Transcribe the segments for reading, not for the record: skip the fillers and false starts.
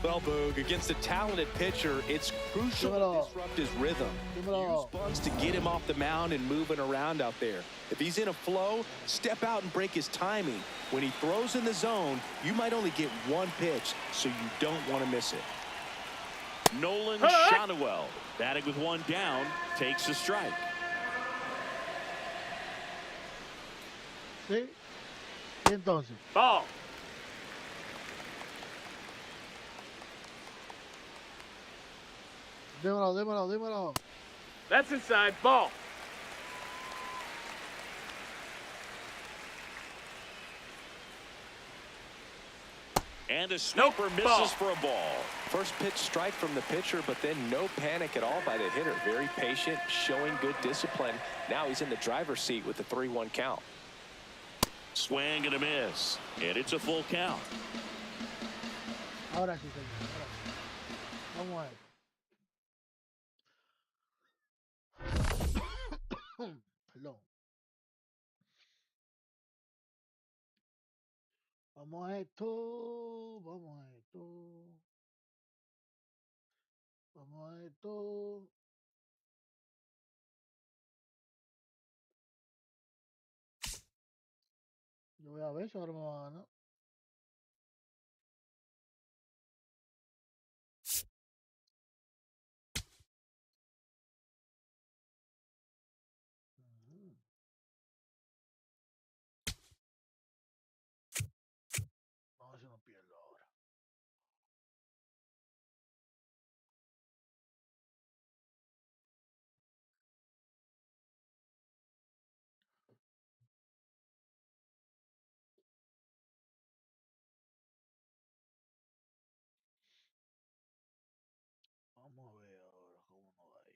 Well, Boog, against a talented pitcher, it's crucial to disrupt his rhythm. Use bunts to get him off the mound and moving around out there. If he's in a flow, step out and break his timing. When he throws in the zone, you might only get one pitch, so you don't want to miss it. Nolan Shonowell, batting with one down, takes a strike. Sí. Y entonces. Ball. Dímelo. That's inside. Ball. And a sweeper misses for a ball. First pitch strike from the pitcher, but then no panic at all by the hitter. Very patient, showing good discipline. Now he's in the driver's seat with the 3-1 count. Swing and a miss. And it's a full count. Ahora sí, señor. Vamos a ver. Perdón. Vamos a esto. Yo voy a ver si ahora me va a ganar. Vamos a ver si no pierdo ahora. Vamos a ver ahora cómo nos va ahí.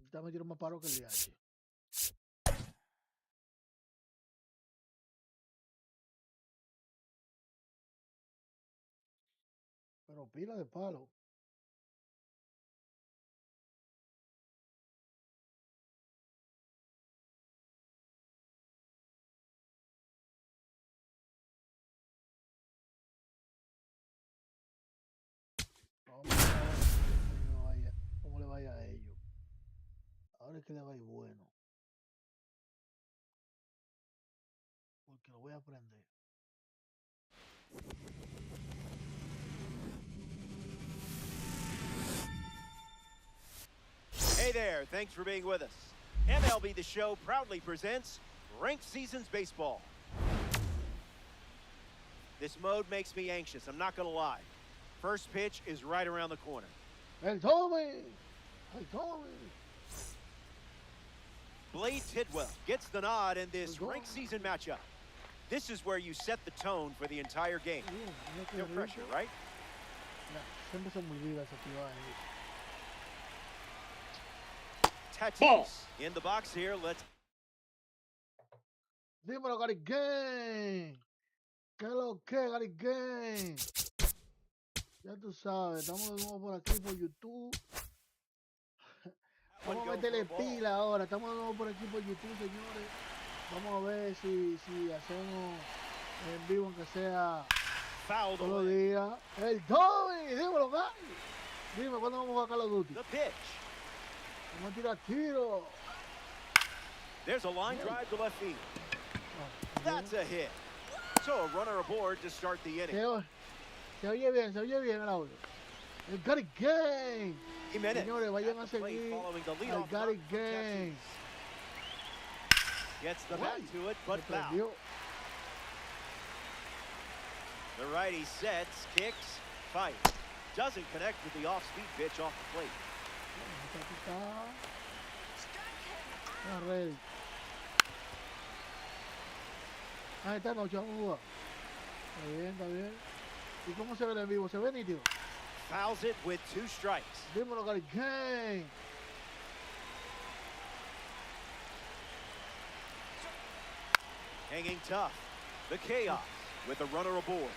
Esta me tiró más paro que el DH. Pero pila de palo. Vamos a ver cómo le vaya a ellos. Ahora es que le va a ir bueno. Porque lo voy a aprender. Hey there, thanks for being with us. MLB The Show proudly presents Ranked Seasons Baseball. This mode makes me anxious, I'm not going to lie. First pitch is right around the corner. El Tommy! Blade Tidwell gets the nod in this ranked season matchup. This is where you set the tone for the entire game. No pressure, right? Siempre se me olvida desactivar ahí. Tatis in the box here. Let's. Dímelo, Gary Game. ¿Qué es lo que, Gary Game? Ya tú sabes, estamos de nuevo por aquí por YouTube. Vamos a meterle pila ahora. Estamos de nuevo por aquí por YouTube, señores. Vamos a ver si hacemos en vivo, aunque sea todos los días. El Tommy, dímelo, Gary. Dime, ¿cuándo vamos a jugar Call of Duty? The pitch. Vamos a tirar tiro. There's a line drive to left field. That's a hit. So a runner aboard to start the inning. Se oye bien el audio. El Gary Game. Señores, vayan a seguir al Gary Game. Gets the bat to it, but foul. The righty sets, kicks, fights. Doesn't connect with the off-speed pitch off the plate. Ready. Ahí está, no, chavos. Está bien. ¿Y cómo se ve en vivo? ¿Se ve nítido? Fouls it with 2 strikes. Dímelo, Gary Game. Hanging tough. The chaos with a runner aboard.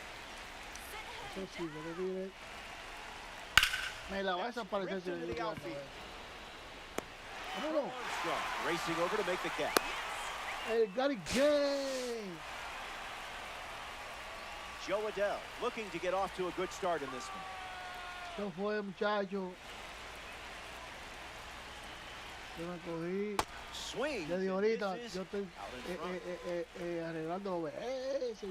Eso sí, me la va a desaparecer si le digo. Armstrong racing over to make the catch. El Gary Gay. Joe Adell looking to get off to a good start in this one. Esto fue, muchacho. Yo me cogí. Swing. Le digo ahorita, yo estoy arreglando OBS,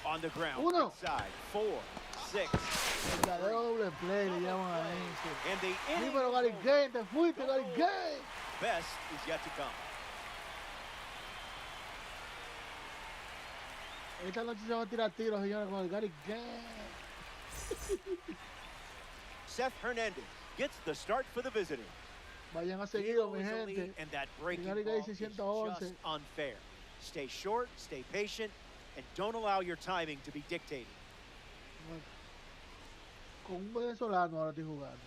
on the ground. Uno. Side. 4, 6. Verdadero doble play le llaman a ese. And the inning. Dímelo, Gary Gay, te fuiste, Gary Gay. Best is yet to come. Esta noche se va a tirar tiros, señores, con el Gary Gay. Seth Hernandez gets the start for the visitors. Vayan a seguirlo, mi gente. And that breaking Gary ball Gay is 611. just unfair. Stay short, stay patient, and don't allow your timing to be dictated. Con un venezolano ahora estoy jugando.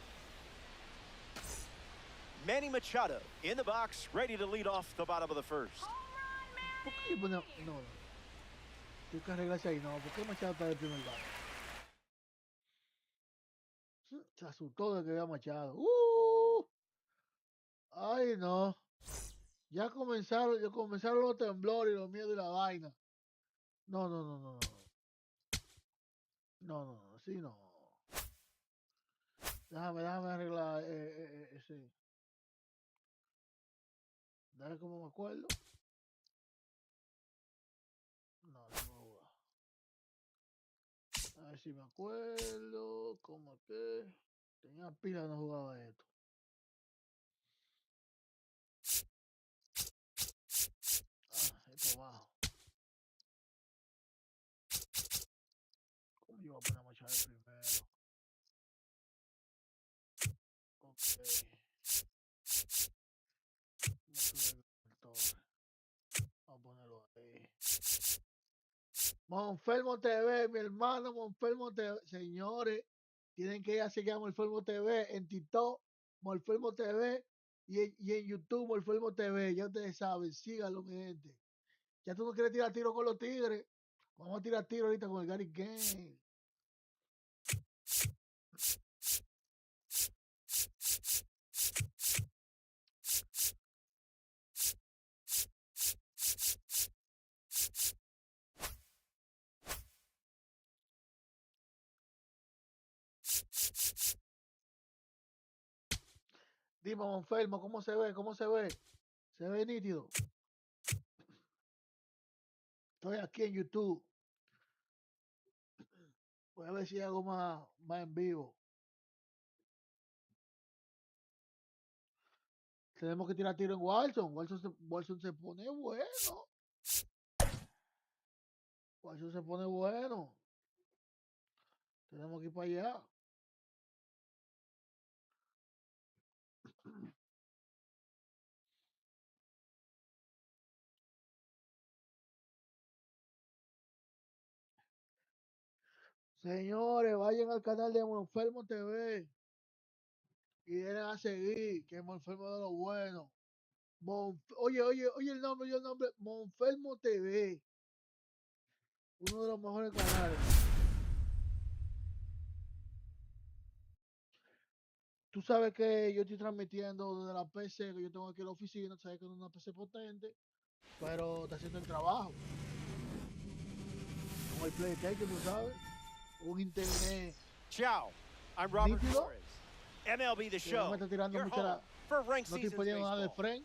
Manny Machado in the box, ready to lead off the bottom of the first. ¿Por qué yo ponía? No. Tienes que arreglarse ahí, no. ¿Por qué Machado está de primer bate? Se asustó de que vea Machado. Ay, no. Ya comenzaron los temblores y los miedos y la vaina. No. No, sí, no. Déjame arreglar ese. Dale como me acuerdo. No me voy a ver si me acuerdo. Como que tenía pila, no jugaba esto. Esto abajo. ¿Cómo yo voy a poner a Machado primero? Ok. Vamos a ponerlo ahí. Monfermo TV, mi hermano Monfermo TV. Señores, tienen que ir a seguir a Monfermo TV en TikTok, Monfermo TV y en YouTube, Monfermo TV. Ya ustedes saben, síganlo, mi gente. Ya tú no quieres tirar tiro con los Tigres. Vamos a tirar tiro ahorita con el Gary Gay. Dime, Monfermo, ¿cómo se ve? ¿Cómo se ve? Se ve nítido. Estoy aquí en YouTube. Voy a ver si hago más en vivo. Tenemos que tirar tiro en Walson. Walson se pone bueno. Walson se pone bueno. Tenemos que ir para allá. Señores, vayan al canal de Monfermo TV y denle a seguir, que es Monfermo de lo bueno. Oye el nombre, Monfermo TV. Uno de los mejores canales. Tú sabes que yo estoy transmitiendo desde la PC, que yo tengo aquí en la oficina, sabes que no es una PC potente, pero está haciendo el trabajo. Con el PlayStation, tú sabes, un internet. Ciao, I'm Robert nítido. Flores. MLB The Show. No me está tirando Your mucho home for ranked no estoy seasons poniendo nada de baseball. frame.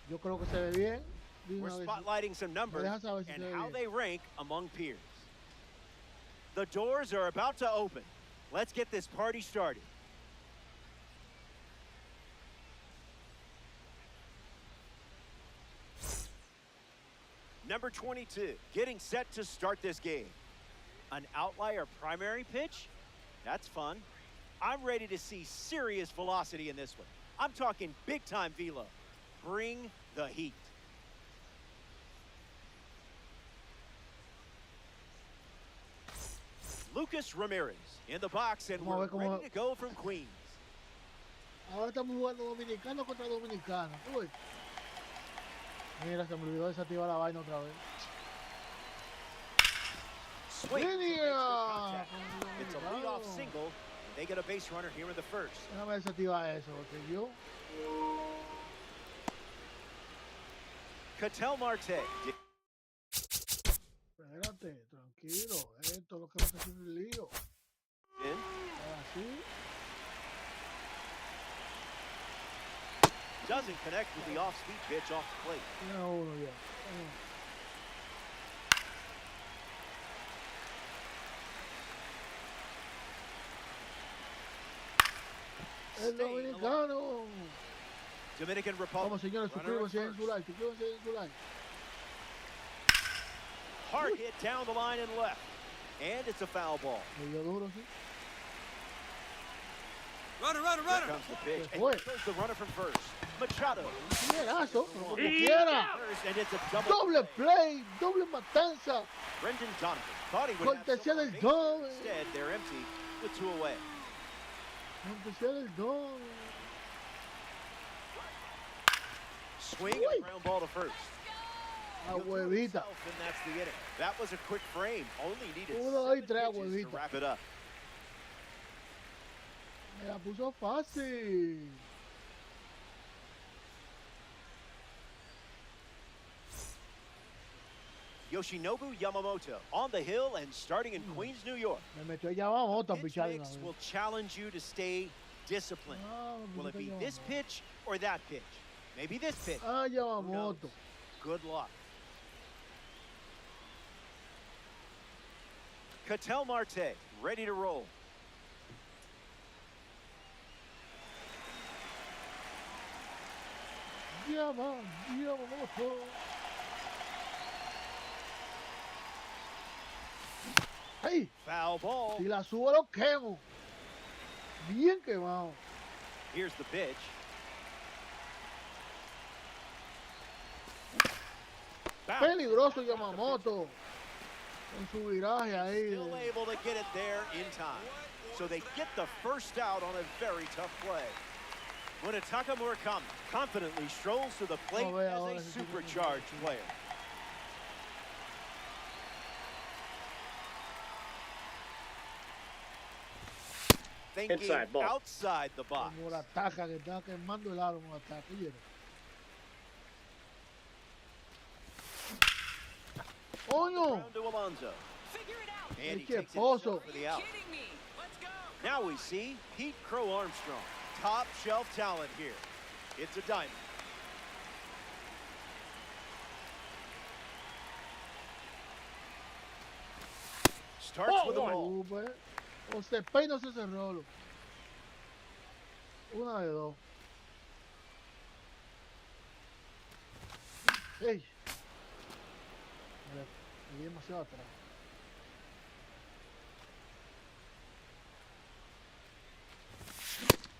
Yo creo que se ve bien. We're spotlighting some numbers and how they rank among peers. The doors are about to open. Let's get this party started. Number 22, getting set to start this game. An outlier primary pitch? That's fun. I'm ready to see serious velocity in this one. I'm talking big-time velo. Bring the heat. Lucas Ramirez in the box, and we're ready to go from Queens. Ahora estamos jugando dominicano contra dominicano. Uy. Mira, se me olvidó desactivar la vaina otra vez. Swing. It's a leadoff single, and they get a base runner here in the first. Déjame desactivar eso, porque yo Ketel Marte. Espérate, tranquilo. Esto es lo que no te tiene el lío. Así. Doesn't connect with the off-speed pitch off the plate. Mira uno ya. El dominicano. Dominican Republic. Vamos, señores, suscríbanse en su like. Suscríbanse en su like. Hard hit down the line and left. And it's a foul ball. Medio duro, sí. Runner. Here comes the pitch. And Fue. goes the runner from first. Machado. Tirazo, como quiera. And it's a Doble play, doble matanza. Brendan Donovan thought he would have Cortesía someone del make Don. it. Instead, they're empty with 2 away. Cortesía del Don. Swing and a ground ball to first. A He'll do it huevita. himself, and that's the inning. That was a quick frame. Only needed 1, 2 y 3 a 7 pitches to huevita. wrap it up. Me la puso fácil. Yoshinobu Yamamoto on the hill and starting in Queens, New York. Me metió ya vamos a Pitch pichar una mix vez. will challenge you to stay disciplined. Will it be this pitch or that pitch? Maybe this pitch. Ah, Who knows? Yamamoto. Good luck. Ketel Marte, ready to roll. Yamamoto. ¡Ay! Foul ball. Si la subo lo quemo. Bien quemado. Here's the pitch. Bounce. Peligroso Yamamoto. Con su viraje ahí. Still able to get it there in time. So they get the first out on a very tough play. Munetaka Murakami confidently strolls to the plate as a supercharged player. Thinking Inside ball. outside the box. Morataca que está quemando el aro. Morataca. ¡Coño! Round to Alonso. And he Qué takes it pozo. for the out. Now we see Pete Crow Armstrong, top shelf talent here. It's a diamond. Starts with a ball. O se peina o se cerró. Una de dos. ¡Ey! Me vi demasiado atrás.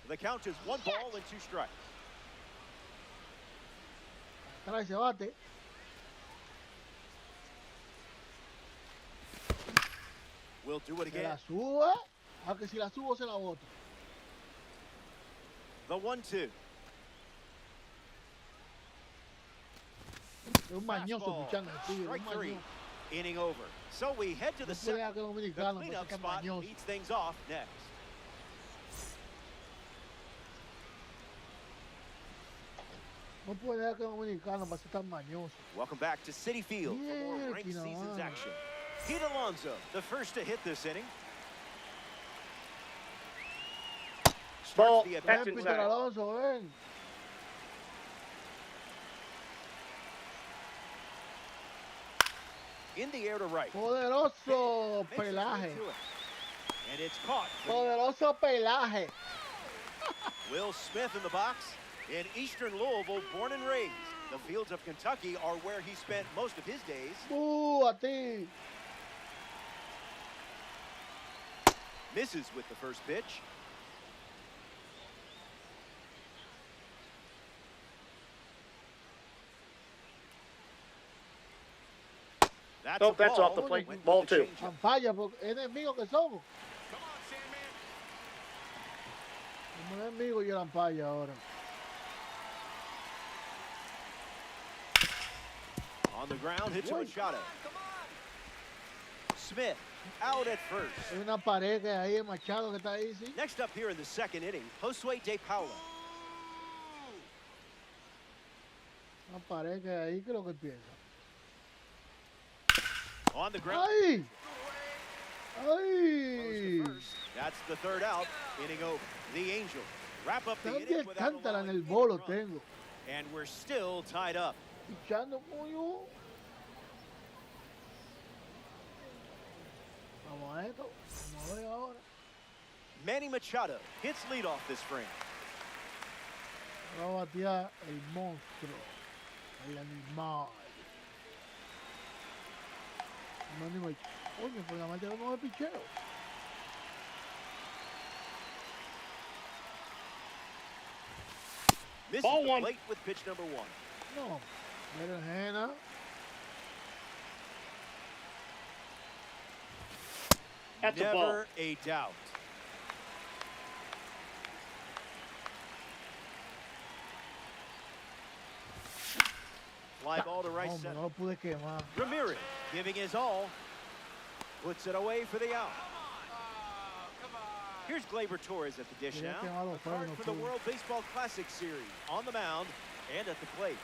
The count is 1 ball and 2 strikes. Atrás se bate. We'll do it Se again. la suba. Aunque si la subo se la boto. The 1-2. Es un mañoso Fastball. pichando el tigre. Strike Un 3. mañoso. Inning over. So we head to the No puede second. dejar que The dominicano cleanup porque es spot mañoso. leads things off next. No puede dejar que dominicano para ser tan mañoso. Welcome back to Citi Field for more Yeah, ranked Pino, seasons man. action. Pete Alonso, the first to hit this inning. Ball. Starts the That's at-bat. Ven, inside. Peter Alonso, ven. In the air to right. Poderoso Makes his way pelaje. to it. And it's caught. Poderoso pelaje. Will Smith in the box. In Eastern Louisville, born and raised. The fields of Kentucky are where he spent most of his days. A ti. Misses with the first pitch. That's Nope, a that's ball. off the plate. Went with Ball the two. changeup. Ampalla, porque enemigo que somos. Como enemigo y el ampalla ahora. On the ground, hits Machado. Smith out at first. Hay una pared que ahí, Machado que está ahí, sí. Next up here in the second inning, Josue De Paula. Una pared que ahí, ¿qué es lo que piensa? On the ground. ¡Ay! ¡Ay! That's the third out. Inning over. The Angels wrap up the También inning without cántala en allowing el bolo any run. tengo. And we're still tied up. Pichando pollo. Vamos a esto. Vamos a ver ahora. Manny Machado hits leadoff this frame. Ahora va a batear el monstruo. El animal. No, ni me... Oye, pues la mente no de picheo. Misses Ball the one. plate with pitch number 1. No. Berenjena. That's a ball. Never a doubt. Fly ball to right Hombre, center. no lo pude quemar. Ramirez giving his all. Puts it away for the out. Here's Gleyber Torres at the dish Quería now. quemarlo, A pero card no for the pudo. World Baseball Classic Series on the mound and at the plate.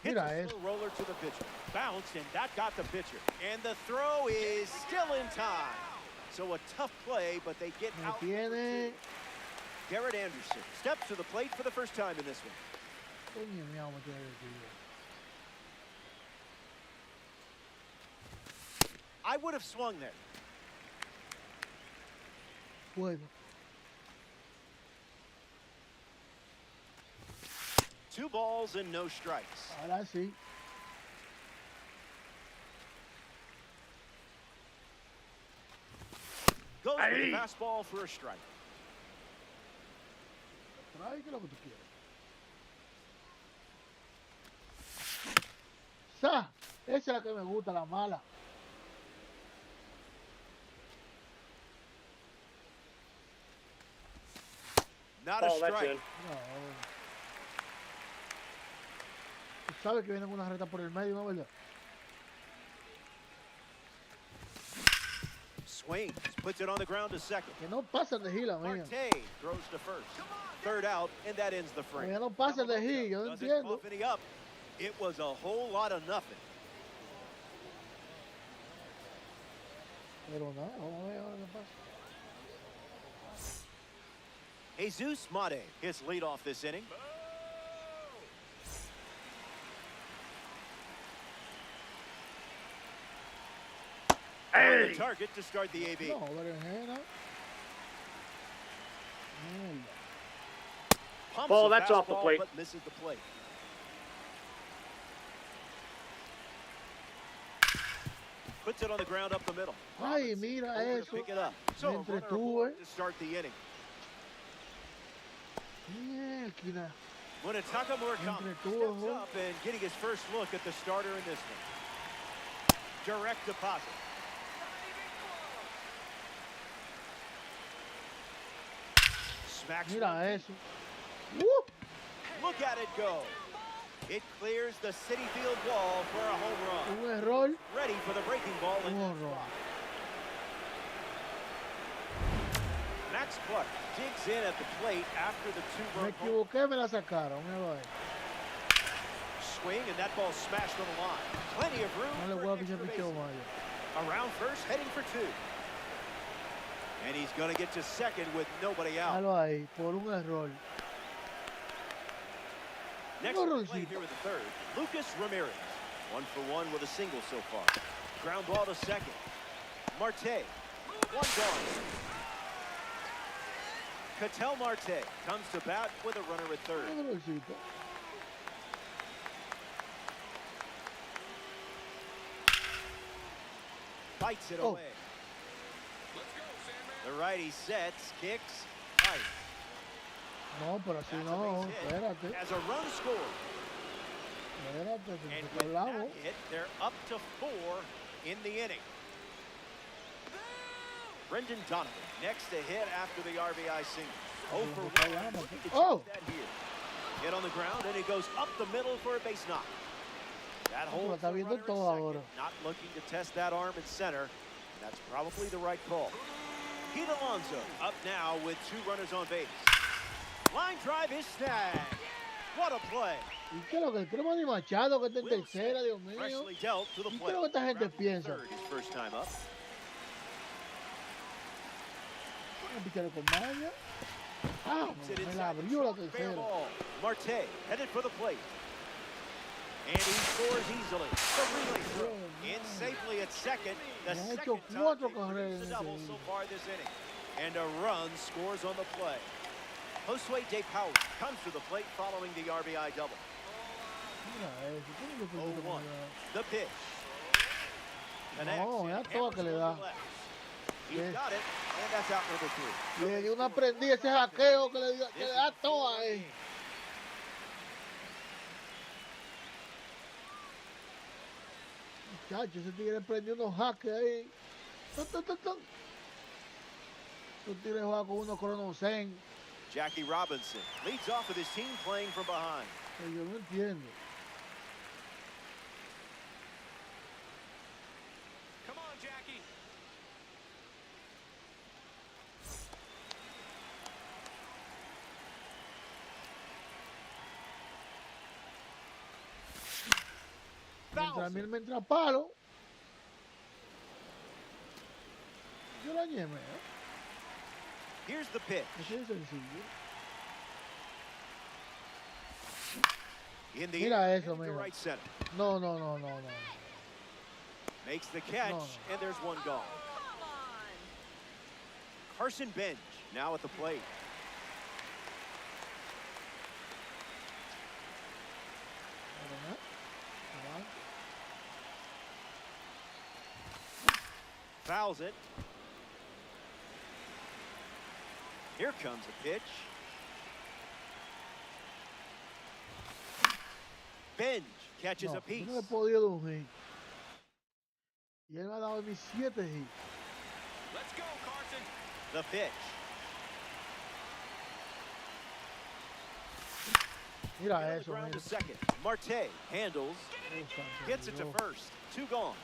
Hits Mira a eso. slow roller to the pitcher. Bounced, and that got the pitcher. And the throw is still in time. So a tough play, but they get Me out. for tiene. two. Garrett Anderson steps to the plate for the first time in this one. Coño, mi alma, tiene que ir. I would have swung there. Bueno. 2 balls and no strikes. Ahora sí. Goes with the fastball for a strike. Trae que lo que tú quieras. ¡Sa! Esa es la que me gusta, la mala. Not a Oh, that's strike. in. No. Tú sabes que vienen unas retas por el medio, ¿no, verdad? Swings, puts it on the ground to second. Que no pasan de gila, mía. Marte throws to first. Third out, and that ends the frame. Que no pasan de gila, yo no Doesn't entiendo. cough any up. It was a whole lot of nothing. Pero nada, vamos a ver ahora qué pasa. Jesus Mate hits leadoff this inning. On the target to start the AB. No, berenjena. Mierda. Pumps Ball, a that's off the fastball, plate. but misses the plate. Puts it on the ground up the middle. Ay, mira Over to eso. pick it up. So Me a runner entretuve. aboard to start the inning. Mierda. Munetaka Murakami Entretuvo, steps up and getting his first look at the starter in this one. Direct deposit. Smacks Mira one. eso. ¡Uh! Look at it go. It clears the Citi Field wall for a home run. Un error. Ready for the breaking ball. Un in that horror. spot. Max Clark digs in at the plate after the Me two-run home. equivoqué, me la sacaron. Míralo ahí. Swing, and that ball smashed on the line. Plenty of room No le for voy a an pichar extra picheo base. mayo. Around first, heading for 2. And he's going to get to second with nobody out. Míralo ahí, por un error. Next Un to play errorcito. here with the third, Lucas Ramirez. 1 for 1 with a single so far. Ground ball to second. Marte, 1 gone. Ketel Marte comes to bat with a runner at third. Un errorcito. Bites it Oh. away. The righty sets, kicks, right. No, pero así That's a no. base hit. Espérate. As a run scored. Espérate, And que with that hablamos. hit, they're up to 4 in the inning. Brendan Donovan next to hit after the RBI single. 0 for 1. Looking to Oh! change that here. Hit on the ground, and it goes up the middle for a base knock. That holds está the viendo runner at todo second, ahora. not looking to test that arm in center. That's probably the right call. Pete Alonso up now with 2 runners on base. Line drive is snagged. What a play. ¿Y qué es lo que el crema de Machado que está en tercera, Dios mío? Freshly dealt to the ¿Y qué es plate. lo que esta gente piensa? His first time up. Un pichero con maña. Ah, me la abrió la tercera. Marte headed for the plate. And he scores easily. The relay throw in safely at second. The second time they've reached a double so far this inning. And a run scores on the play. Josue De Paul comes to the plate following the RBI double. 0-1. The pitch. No, ya todo que le da. He's got it, and that's out number 3. Le dio una prendida ese hackeo que le da todo ahí. Muchachos, ese tigre prendió unos hackers ahí. Ese tigre juega con unos Cronosen. Jackie Robinson leads off with his team playing from behind. Yo no entiendo. Come on, Jackie. Mientras me entra palo, yo la ñeme. Here's the pitch. Ese es sencillo. In the Mira air, eso, mira. right center. No. Makes the catch, and there's one gone. Carson Bench now at the plate. Fouls it. Here comes a pitch. Bench catches a piece. No he podido un hit. Y él me ha dado mis 7 hits. Let's go, Carson. The pitch. Mira eso, Ground mira. to second. Marte handles. Gets it to first. 2 gone.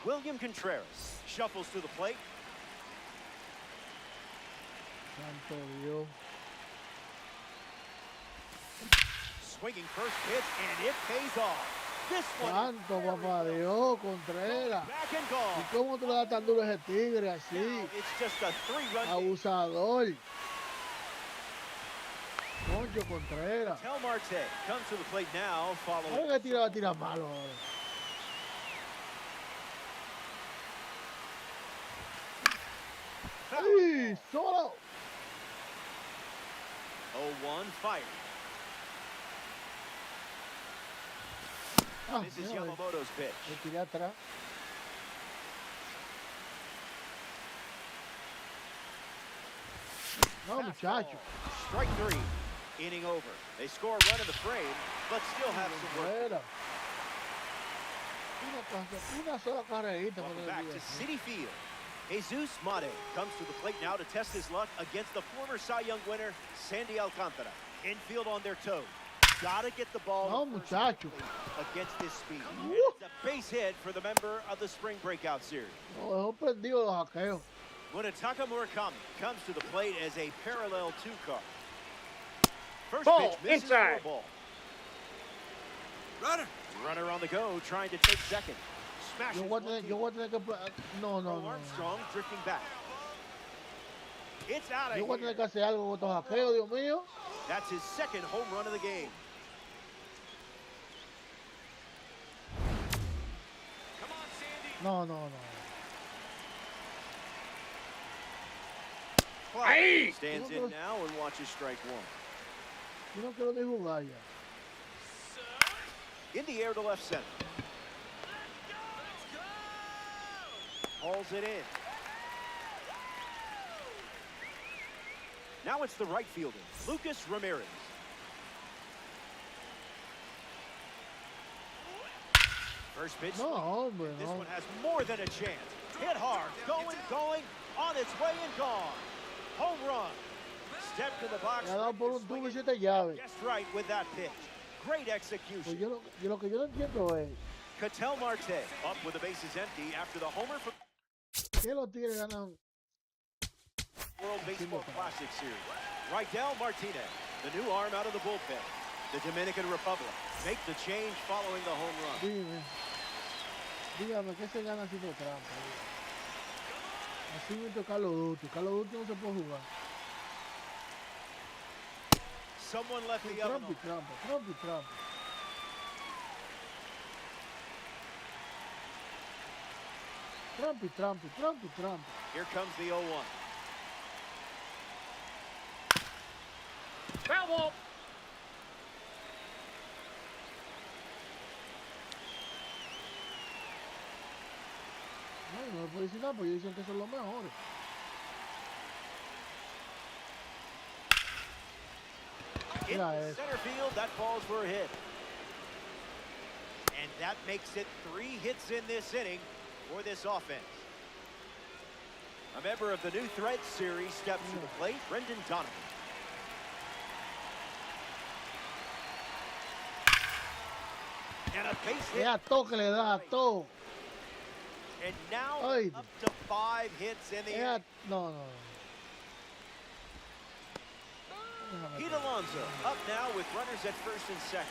William Contreras shuffles to the plate. Santo Dios. Swinging first pitch, and it pays off. This one. Santo papá Dios, Contreras. Back and gone. ¿Y cómo tú le das tan duro a ese tigre Now así? it's just a 3-run game. Abusador. Concho Contreras. Tel Marte comes to the plate now, following. Ahora que va a tirar malo ahora. ¡Ay! ¡Solo! 0-1 fire. Ah, This is mira, Yamamoto's pitch. le tiré atrás. No, muchacho. Strike 3. Inning over. They score a run in the frame, but still have some work. Fuera. Una sola carrerita. Welcome back to Citi Field. Jesus Mate comes to the plate now to test his luck against the former Cy Young winner, Sandy Alcantara. Infield on their toes. Gotta get the ball No, muchacho. against this speed. And it's a base hit for the member of the Spring Breakout Series. No, dejó prendido los hackeos. Munetaka Murakami comes to the plate as a parallel 2 car. First Ball, pitch misses inside. for a ball. Runner on the go, trying to take second. Smashes Yo voy a tener que... No. Armstrong drifting back. It's out of Yo voy a tener here. que hacer algo con estos hackeos, Dios mío. That's his second home run of the game. Come on, Sandy. No. Clark stands in now and watches strike 1. Yo no quiero ni jugar ya. In the air to left center. Hauls it in. Now it's the right fielder, Lucas Ramirez. First pitch. No, hombre, This no. one has more than a chance. Hit hard, going, on its way and gone. Home run. Step to the box. Le ha dado por un tubo y 7 llaves. Just right with that pitch. Great Pues execution. lo que yo no entiendo es... Ketel Marte up with the bases empty after the homer for que los Tigres ganan. World Baseball Classic Series. Rydell Martinez, the new arm out of the bullpen. The Dominican Republic make the change following the home run. Dígame, ¿qué se gana haciendo trampa? Así me toca Carlos Duty. Carlos Duty no se puede jugar. Someone left the oven. Trampa. Trampa. Here comes the 0-1. Foul ball. No me puedo decir nada porque ellos dicen que son los mejores. In the center field, that ball's were hit. And that makes it 3 hits in this inning for this offense. A member of the New Threads series steps to the plate, Brendan Donovan. And a base hit. Yeah, toque le da, todo. And now Ay. up to 5 hits in the inning. No. Pete Alonso up now with runners at first and second.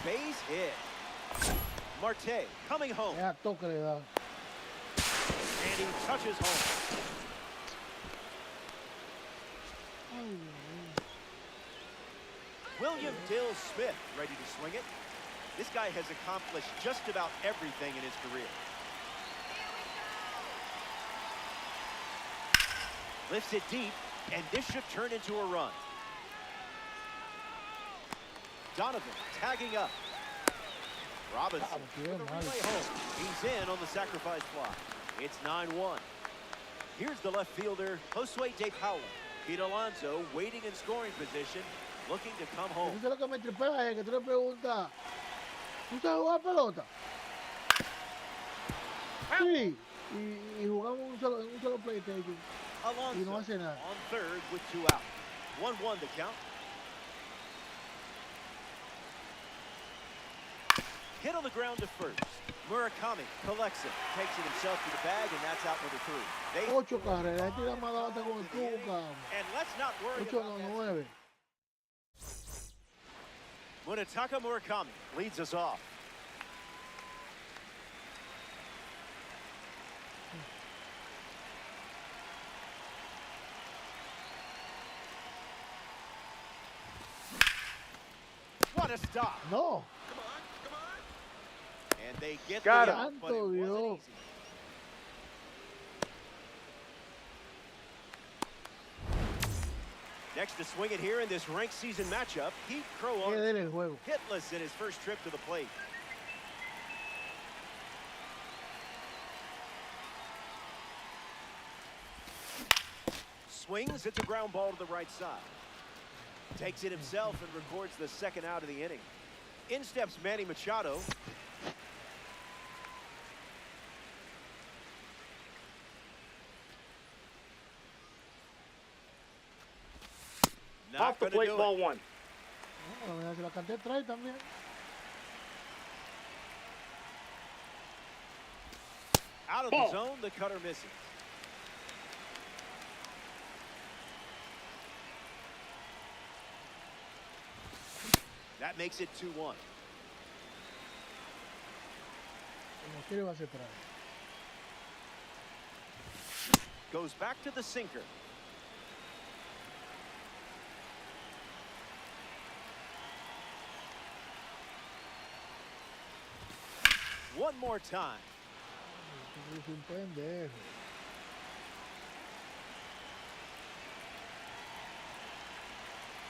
Base hit. Marte coming home. Yeah, toque le da. And he touches home. William Dill Smith ready to swing it. This guy has accomplished just about everything in his career. Lifts it deep, and this should turn into a run. Donovan tagging up. Robinson with a relay home. He's in on the sacrifice fly. It's 9-1. Here's the left fielder, Josue De Paula. Pete Alonso waiting in scoring position, looking to come home. Eso es lo que me tripea, que tú le preguntas, ¿tú sabes jugar pelota? Sí, y jugamos un solo PlayStation. Alonso Y no hace nada. on third with 2 out. 1-1 to count. Hit on the ground to first. Murakami collects it, takes it himself to the bag, and that's out number 3. 8 carreras, este era más data con el tubo, cabrón. And let's not worry 8 about no that. 9. Munetaka Murakami leads us off. What a stop. No. And they get Got the him. out, but it Santo wasn't Dios. easy. Next to swing it here in this ranked season matchup, Pete Que Crow dele el juego. hitless in his first trip to the plate. Swings, it's a ground ball to the right side. Takes it himself and records the second out of the inning. In steps Manny Machado. Not Off the gonna plate, do ball it. 1. No, se la canté atrás también. Out of Ball. the zone, the cutter misses. That makes it 2-1. Como quiere va hacia atrás. Goes back to the sinker. One more time. Es un pendejo.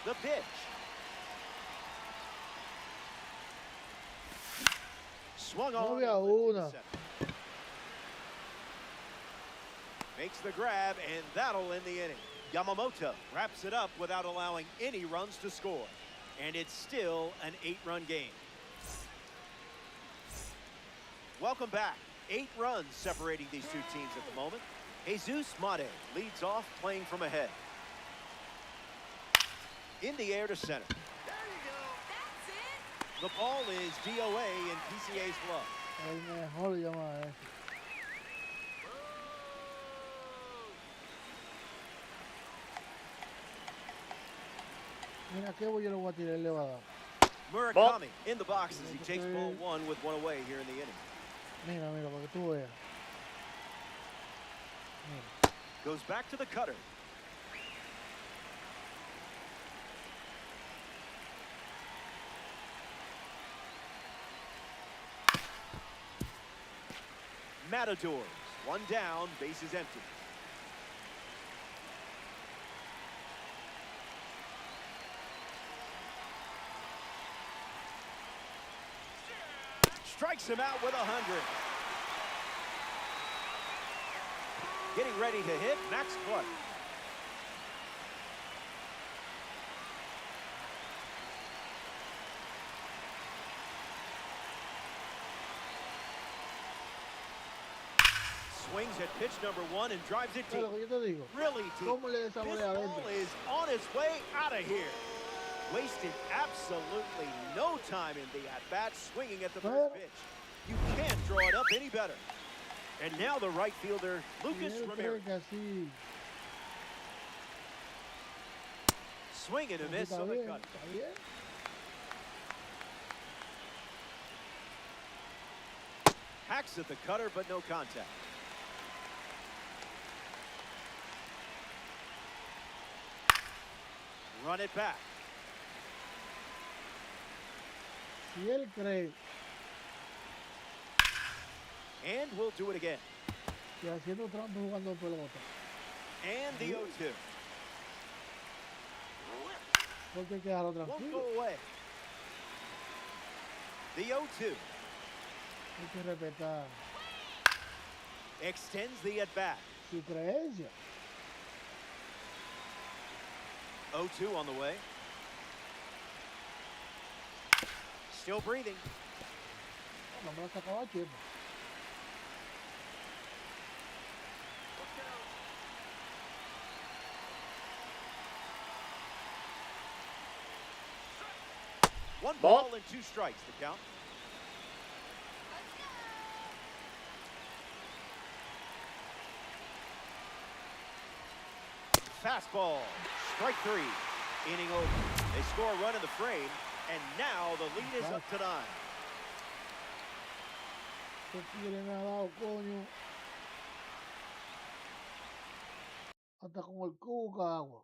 The pitch. Swung No on. había and lifted to una. center. Makes the grab, and that'll end the inning. Yamamoto wraps it up without allowing any runs to score. And it's still an 8-run game. Welcome back. 8 runs separating these two teams at the moment. Jesus Mate leads off, playing from ahead. In the air to center. There you go. That's it. The ball is DOA in PCA's glove. El mejor llamada ese. Mira qué yo le voy a tirar, le va a dar. Murakami in the box as he takes ball one with one away here in the inning. Mira, mira, para que tú veas. Mira. Goes back to the cutter. Matadors, one down, base is empty. Strikes him out with 100. Getting ready to hit Max Clark. Swings at pitch number one and drives it deep. Really deep. This ball is on its way out of here. Wasted absolutely no time in the at-bat, swinging at the first pitch. You can't draw it up any better. And now the right fielder, Lucas Ramirez. Swing and a miss on the cut. Hacks at the cutter, but no contact. Run it back. Si él cree and we'll do it again. Que haciendo trampa jugando pelota. And the 0-2. Porque quedaron tranquilo. Won't go away. The 0-2. Hay que respetar. Extends the at-bat. Su creencia. 0-2 on the way. Still breathing. No me la sacaba a tiempo. One ball and two strikes to count. Fastball, strike three. Inning over. They score a run in the frame, and now the lead is up to 9. Hasta con el cubo de agua.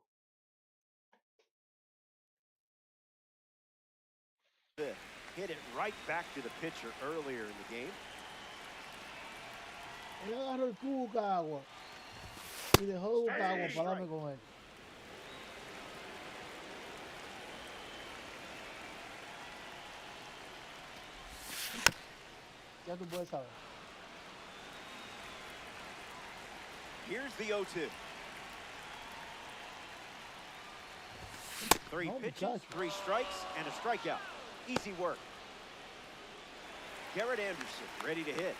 Hit it right back to the pitcher earlier in the game. Él agarró el cubo de agua y dejó de buscar agua para darme con él. Ya tú puedes saber. Here's the 0-2. 3 pitches, 3 strikes, and a strikeout. Easy work. Garrett Anderson ready to hit.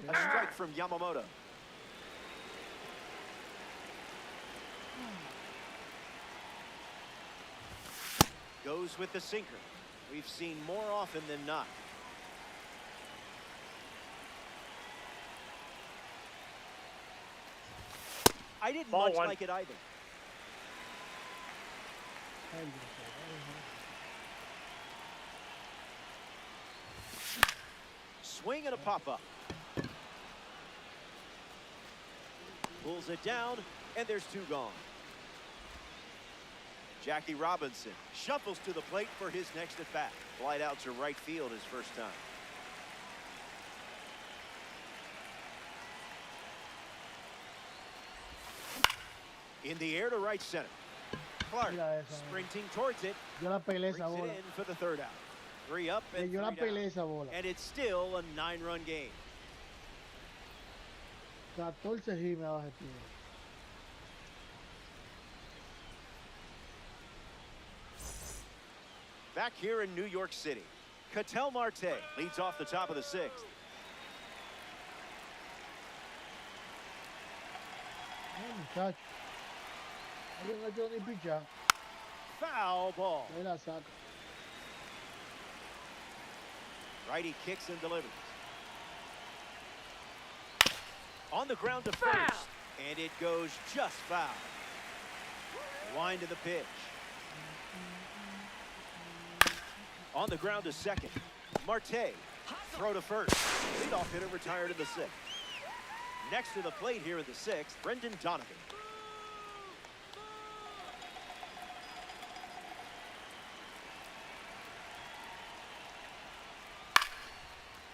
A strike from Yamamoto. Goes with the sinker. We've seen more often than not. I didn't much like it either. Swing and a pop-up. Pulls it down, and there's 2 gone. Jackie Robinson shuffles to the plate for his next at-bat. Flight out to right field his first time. In the air to right center. Clark sprinting towards it. Yo la pelé esa Brings bola. it in for the 3rd out. 3 up and 3 Yo la pelé down. esa bola. And it's still a 9-run game. 14 G me baja el tío. Back here in New York City, Ketel Marte leads off the top of the 6th. Muchacho. Alguien no ha hecho ni picha. Foul ball. Ahí la saca. Righty kicks and delivers. On the ground to first. And it goes just foul. Line to the pitch. On the ground to second. Marte. Throw to first. Leadoff hitter retired in the sixth. Next to the plate here in the sixth, Brendan Donovan.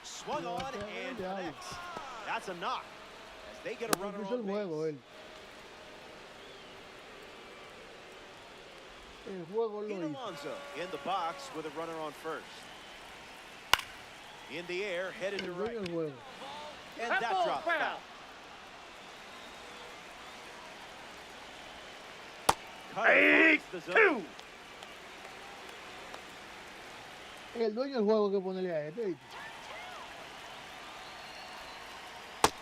Swung on and connects. That's a knock as they get a runner on base. Pete Alonso in the box with a runner on first. In the air, headed to right. And that drops foul. Cutter finds the zone. El dueño del juego que ponerle a este.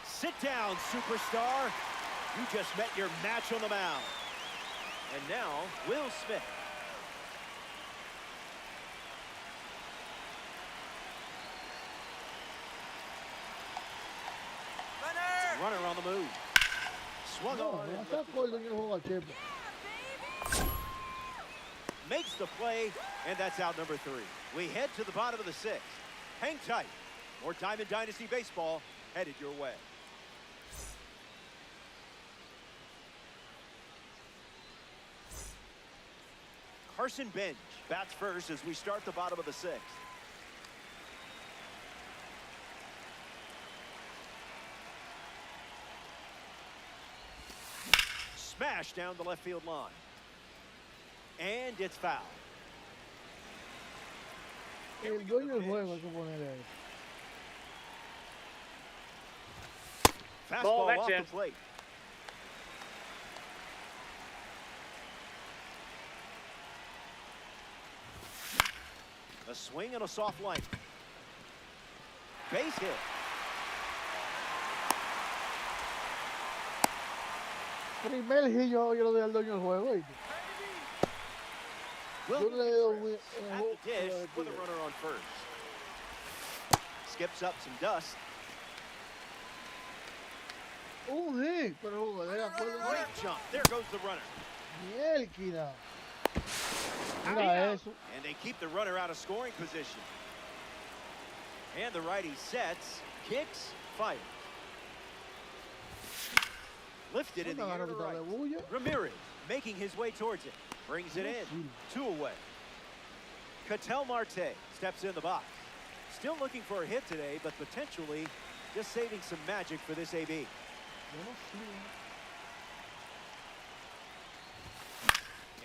Sit down, superstar. You just met your match on the mound. And now, Will Smith. Runner on the move. Swung on. Makes the play, and that's out number 3. We head to the bottom of the 6th. Hang tight. More Diamond Dynasty baseball headed your way. Carson Bench bats first as we start the bottom of the 6th. Smash down the left field line. And it's foul. El dueño del juego hay que ponerle ahí. Fastball off the plate. A swing and a soft line. Base hit. Primer hit yo lo doy al dueño del juego. Yo le doy at the dish with a runner on first. Skips up some dust. Hit, pero Great jump. There goes the runner. Mielquina. Mira eso. And they keep the runner out of scoring position. And the righty sets, kicks, fires. Lifted in the air to right. Ramirez making his way towards it. Brings it in. 2 away. Ketel Marte steps in the box. Still looking for a hit today, but potentially just saving some magic for this AB.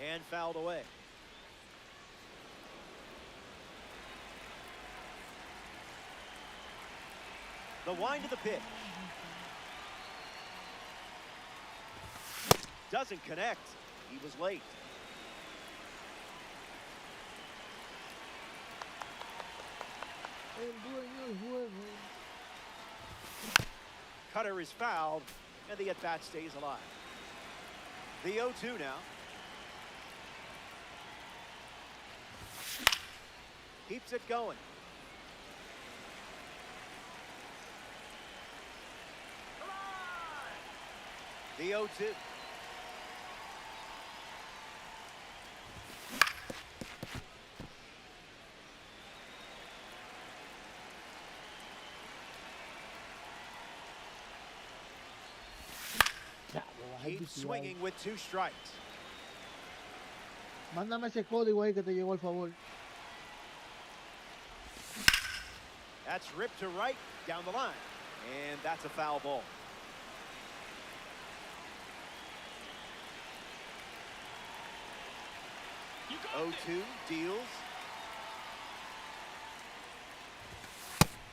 And fouled away. The wind of the pitch. Doesn't connect. He was late. Cutter is fouled, and the at-bat stays alive. The 0-2 now. Keeps it going. The 0-2. Keeps swinging with 2 strikes. Mándame ese código ahí que te llegó al favor. That's ripped to right down the line. And that's a foul ball. Oh, 2 deals.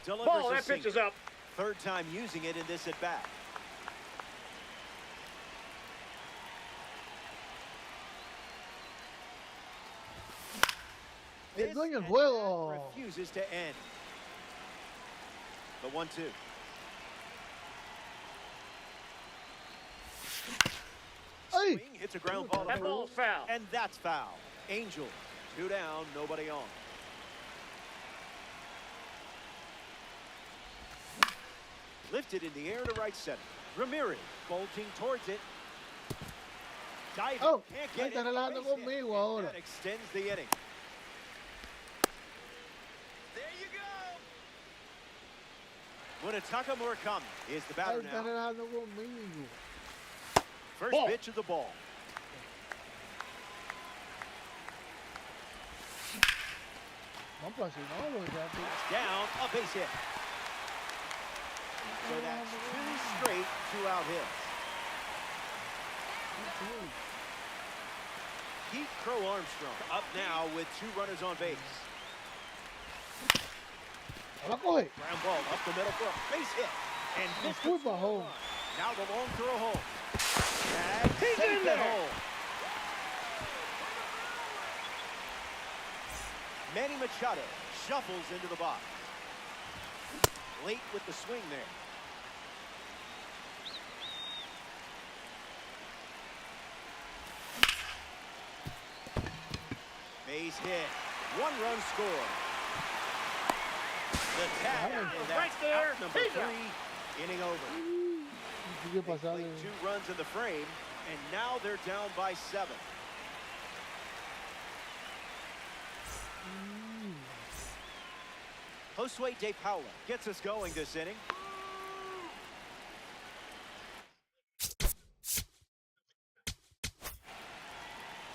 Delivers ball, that pitch is up. 3rd time using it in this at bat. El dueño del juego refuses to end. The 1-2. It's a ground ball. That ball's foul. And that's foul. Angels, 2 down, nobody on. Lifted in the air to right center. Ramirez bulging towards it. Diving. Oh, Can't get está it. relajando Base hit. conmigo And ahora. that extends the inning. There you go. Munetaka Murakami is the batter Está now. relajando conmigo. First Ball. pitch of the ball. No, pues así no, porque ya tú- That's down, a base hit. So that's 2 straight 2-out hits. Heat Crow Armstrong up now with 2 runners on base. Ahora coge. Ground ball up the middle for a base hit. And this Fue para home. now the long throw home. And He's safe in at there. home. Manny Machado shuffles into the box. Late with the swing there. Base hit. 1-run score. The tag. And that's Right there. out number 3. Inning over. Sigue They pasando. played 2 runs in the frame, and now they're down by 7. Josue De Paula gets us going this inning.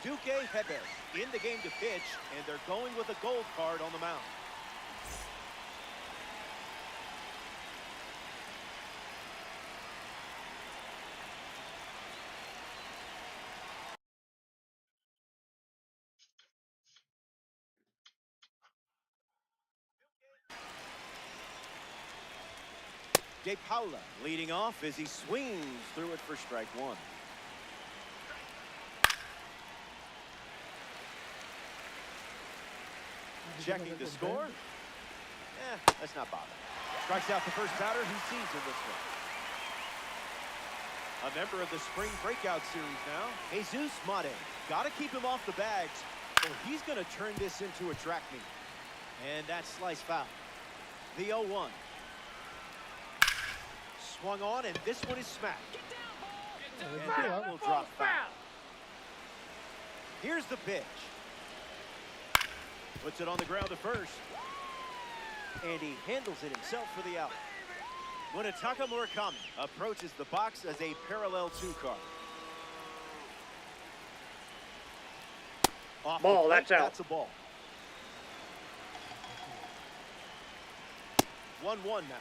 Duque Hebes in the game to pitch, and they're going with a gold card on the mound. De Paula leading off as he swings through it for strike 1. Checking the score. Let's not bother. Strikes out the first batter who sees in this one. A member of the spring breakout series now. Jesus Mate. Got to keep him off the bags, or he's going to turn this into a track meet. And that's slice foul. The 0-1. Swung on, and this one is smacked. And that will drop foul. Here's the pitch. Puts it on the ground to first. And he handles it himself for the out. Munetaka Murakami approaches the box as a parallel 2 card. Off Ball, the plate, that's out. That's a ball. 1-1 now.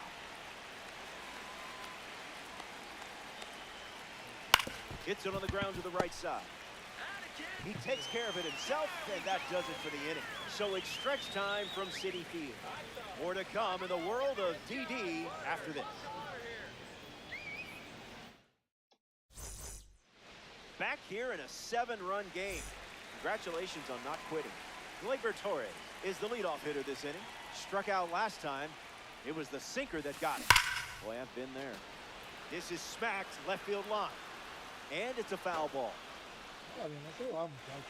Hits it on the ground to the right side. He takes care of it himself, and that does it for the inning. So it's stretch time from Citi Field. More to come in the world of DD after this. Back here in a 7-run game. Congratulations on not quitting. Gleyber Torres is the leadoff hitter this inning. Struck out last time. It was the sinker that got it. Boy, I've been there. This is smacked left field line. And it's a foul ball. Está bien, no se va, muchacho.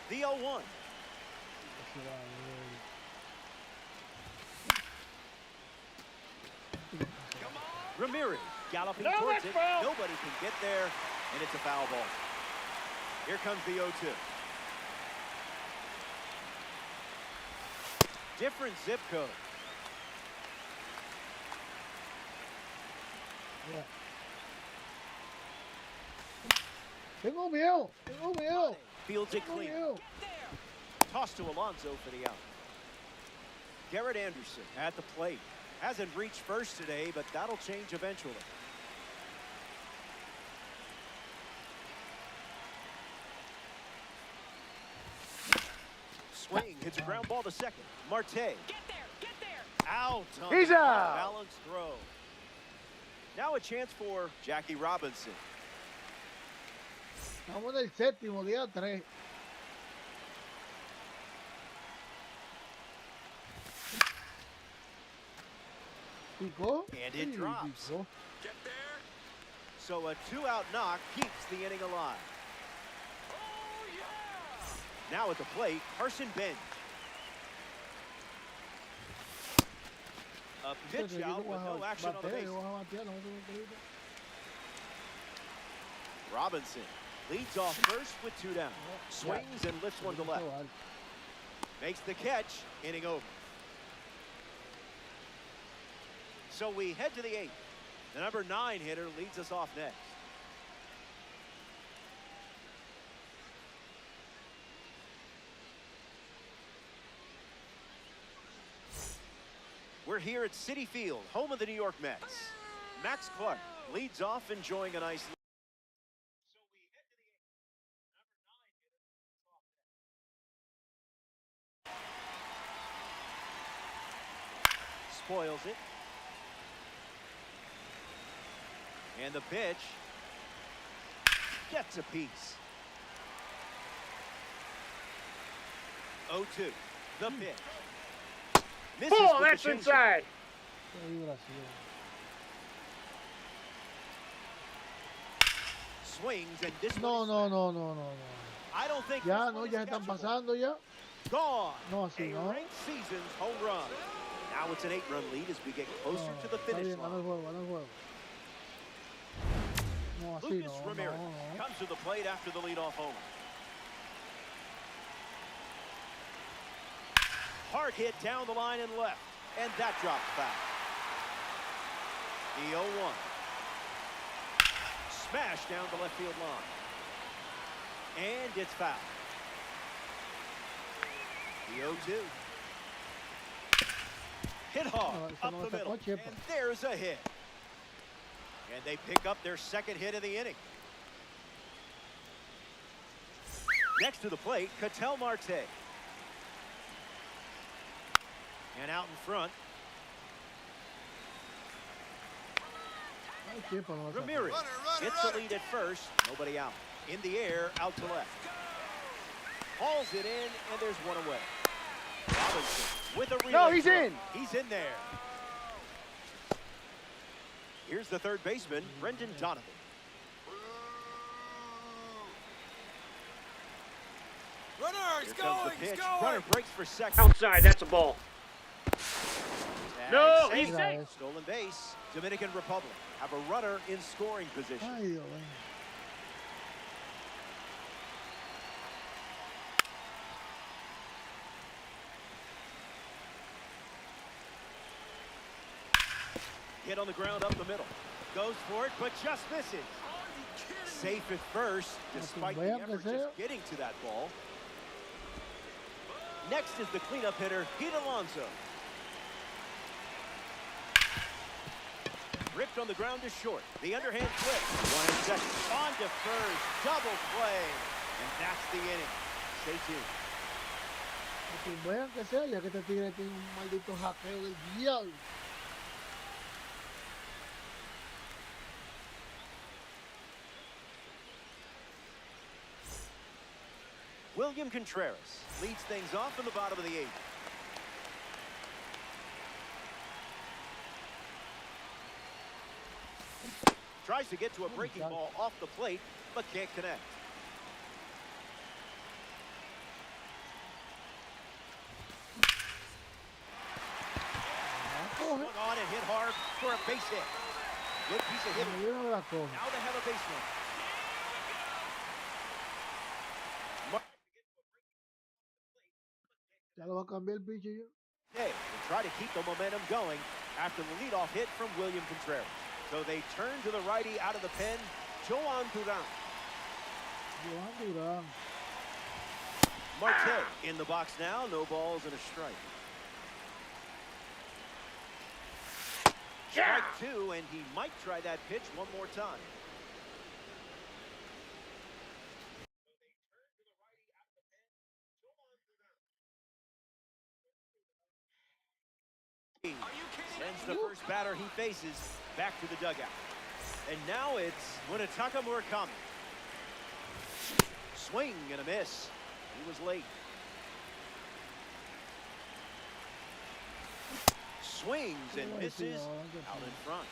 The 0-1. No se va, Ramirez galloping No, towards that's it. foul. Nobody can get there, and it's a foul ball. Here comes the 0-2. Different zip code. Mira. Tengo miedo, tengo miedo. Fields it Tengo clean. miedo. Toss to Alonso for the out. Garrett Anderson at the plate. Hasn't reached first today, but that'll change eventually. Swing, hits a ground ball to second. Marte. Get there. Out. On He's the out. balanced throw. Now a chance for Jackie Robinson. Estamos en el séptimo, día 3. Picó. And it Sí, drops. picó. So a 2-out knock keeps the inning alive. Now at the plate, Carson Bench. A pitch out with no action on the base. Robinson leads off first with 2 down. Swings and lifts one to left. Makes the catch, inning over. So we head to the 8th. The number 9 hitter leads us off next. We're here at Citi Field, home of the New York Mets. Max Clark leads off, enjoying a nice lead. So we head to the 8th. Number 9 hitter spoils it. And the pitch gets a piece. 0-2. The pitch. Misses with that's the inside. Swings and this No. I don't think Ya, no, ya están pasando ya. Gone. No, así A no. ranked season's home run. Now it's an 8-run lead as we get closer to the finish line. Gana el juego. No, así Lucas no. Ramirez comes to the plate after the leadoff homer. Hard hit down the line and left, and that drops foul. The 0-1. Smash down the left field line. And it's foul. The 0-2. Hit hard up the middle, and there's a hit. And they pick up their second hit of the inning. Next to the plate, Ketel Marte. And out in front, Ramirez gets the lead at first. Nobody out. In the air, out to left. Hauls it in, and there's one away. Robinson with a relay. No, he's in. He's in there. Here's the third baseman, Brendan Donovan. Runner, Here comes the pitch. Runner breaks for second. Outside, that's a ball. And No, saved. he's safe. Stolen base. Dominican Republic have a runner in scoring position. Ay, Dios mío. Hit on the ground up the middle. Goes for it, but just misses. Safe at first, despite the effort just getting to that ball. Next is the cleanup hitter, Pete Alonso. Ripped on the ground to short. The underhand flip. 1 and second. On to first. Double play. And that's the inning. Stay tuned. Vean que sea, ya que este tigre tiene un maldito hackeo del diablo. William Contreras leads things off in the bottom of the 8th. Tries to get to a breaking ball off the plate, but can't connect. Swung on and hit hard for a base hit. Good piece of hitting. Now they have a baseman. Ya lo va a cambiar el pinche yo. They try to keep the momentum going after the leadoff hit from William Contreras. So they turn to the righty out of the pen, Joan Duran. Marte in the box now, no balls and a strike. Strike 2, and he might try that pitch one more time. Sends the first batter he faces back to the dugout. And now it's Munetaka Murakami. Swing and a miss. He was late. Swings and misses out in front.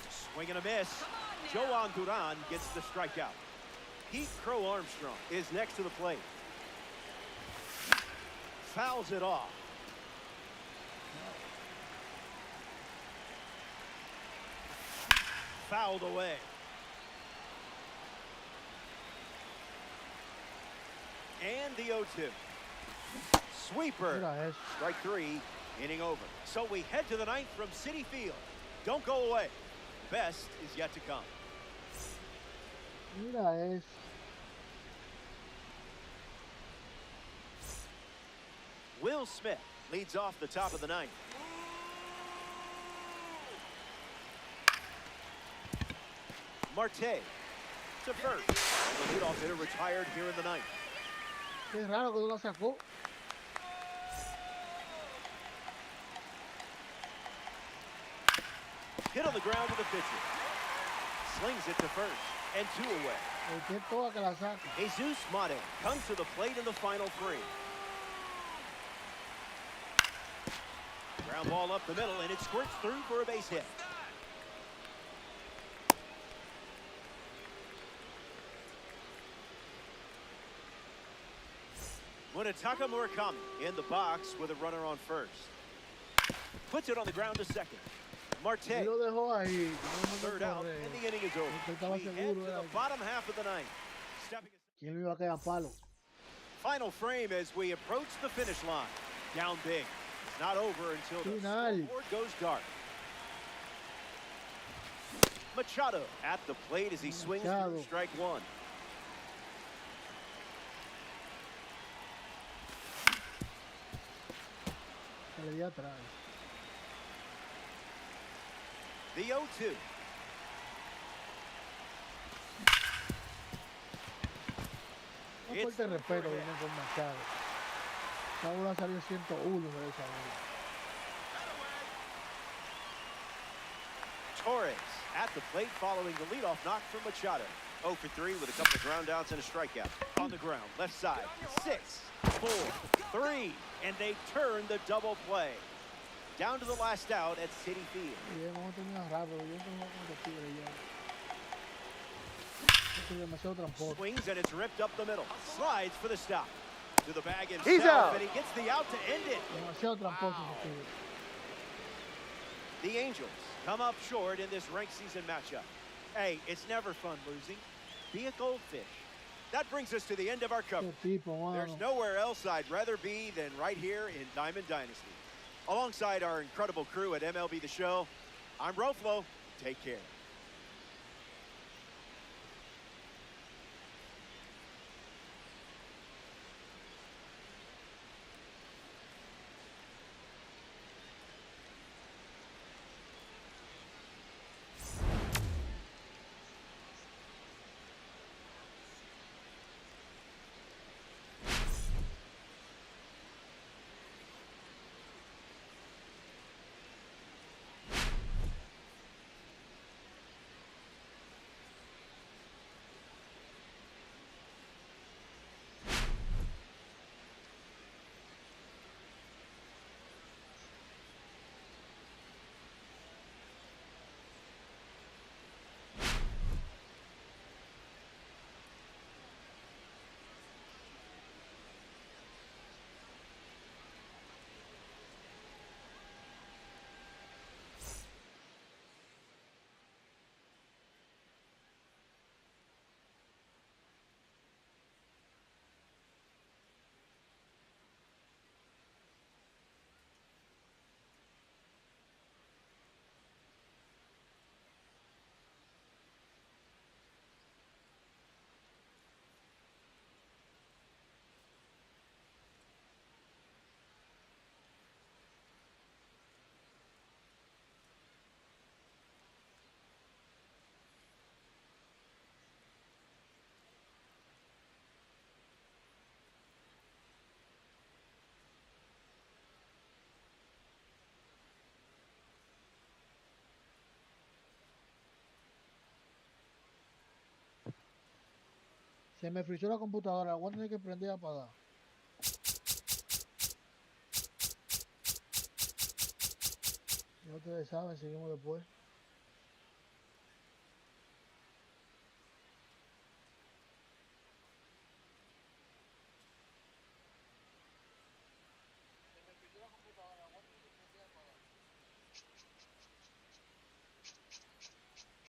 Swing and a miss. Joan Duran gets the strikeout. Pete Crow Armstrong is next to the plate. Fouls it off. Fouled away. And the 0-2. Sweeper. Strike three, inning over. So we head to the ninth from Citi Field. Don't go away. Best is yet to come. Mira eso. Will Smith leads off the top of the ninth. Marte to first. The leadoff hitter retired here in the ninth. Qué raro que no la sacó. Hit on the ground to the pitcher. Slings it to first and two away. El que toda que la saca. Jesus Mate comes to the plate in the final three. Ground ball up the middle, and it squirts through for a base hit. Munetaka Murakami in the box with a runner on first. Puts it on the ground to second. Marte. Third out, and the inning is over. We head to the bottom half of the ninth. ¿Quién le iba a quedar palo? Final frame as we approach the finish line. Down big. It's not over until the scoreboard goes dark. Machado at the plate as he swings through strike one. The 0-2. No falta respeto viene con Machado. Esa bola salió 101 de esa bola. Torres at the plate following the leadoff knock from Machado. 0 for 3 with a couple of ground outs and a strikeout. On the ground, left side, 6, 4, 3, and they turn the double play. Down to the last out at Citi Field. Swings and it's ripped up the middle. Slides for the stop. To the bag himself, and he gets the out to end it. The Angels come up short in this ranked season matchup. Hey, it's never fun losing. Be a goldfish. That brings us to the end of our coverage. There's nowhere else I'd rather be than right here in Diamond Dynasty. Alongside our incredible crew at MLB The Show, I'm Roflo. Take care. Se me frizó la computadora, voy a tener que prender y apagar. Ya ustedes saben, seguimos después.